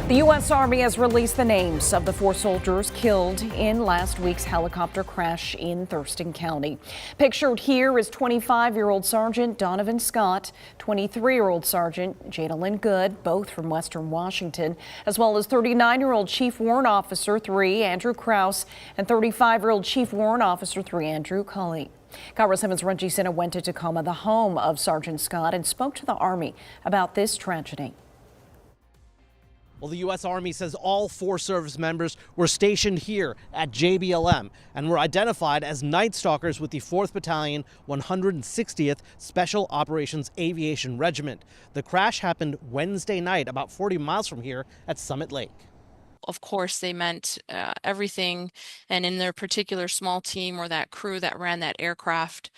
The U.S. Army has released the names of the 4 soldiers killed in last week's helicopter crash in Thurston County. Pictured here is 25-year-old Sergeant Donavon Scott, 23-year-old Sergeant Jadalyn Good, both from Western Washington, as well as 39-year-old Chief Warrant Officer 3 Andrew Kraus and 35-year-old Chief Warrant Officer 3 Andrew Cully. KIRO 7's Renji Sinha went to Tacoma, the home of Sergeant Scott, and spoke to the Army about this tragedy. Well, the U.S. Army says all 4 service members were stationed here at JBLM and were identified as Night Stalkers with the 4th Battalion, 160th Special Operations Aviation Regiment. The crash happened Wednesday night, about 40 miles from here at Summit Lake. Of course, they meant everything, and in their particular small team or that crew that ran that aircraft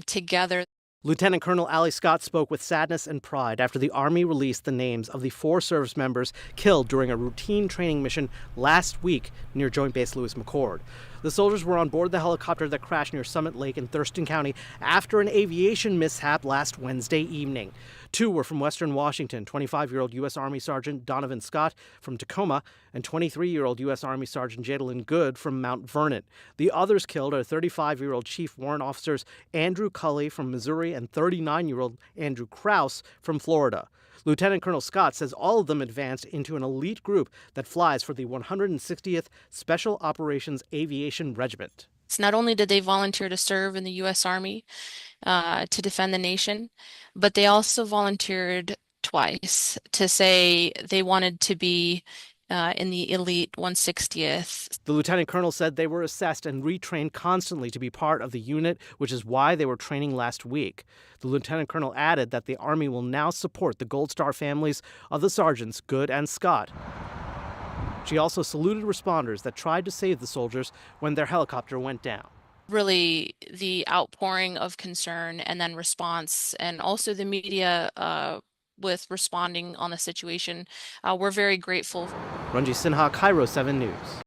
together. Lieutenant Colonel Ali Scott spoke with sadness and pride after the Army released the names of the 4 service members killed during a routine training mission last week near Joint Base-Lewis McChord. The soldiers were on board the helicopter that crashed near Summit Lake in Thurston County after an aviation mishap last Wednesday evening. 2 were from Western Washington, 25-year-old U.S. Army Sergeant Donavon Scott from Tacoma and 23-year-old U.S. Army Sergeant Jadalyn Good from Mount Vernon. The others killed are 35-year-old Chief Warrant Officers Andrew Cully from Missouri and 39-year-old Andrew Kraus from Florida. Lieutenant Colonel Scott says all of them advanced into an elite group that flies for the 160th Special Operations Aviation Regiment. So not only did they volunteer to serve in the U.S. Army to defend the nation, but they also volunteered twice to say they wanted to be in the elite 160th. The lieutenant colonel said they were assessed and retrained constantly to be part of the unit, which is why they were training last week. The lieutenant colonel added that the Army will now support the Gold Star families of the sergeants Good and Scott. She also saluted responders that tried to save the soldiers when their helicopter went down. Really, the outpouring of concern and then response, and also the media with responding on the situation, we're very grateful. Renji Sinha, KIRO 7 News.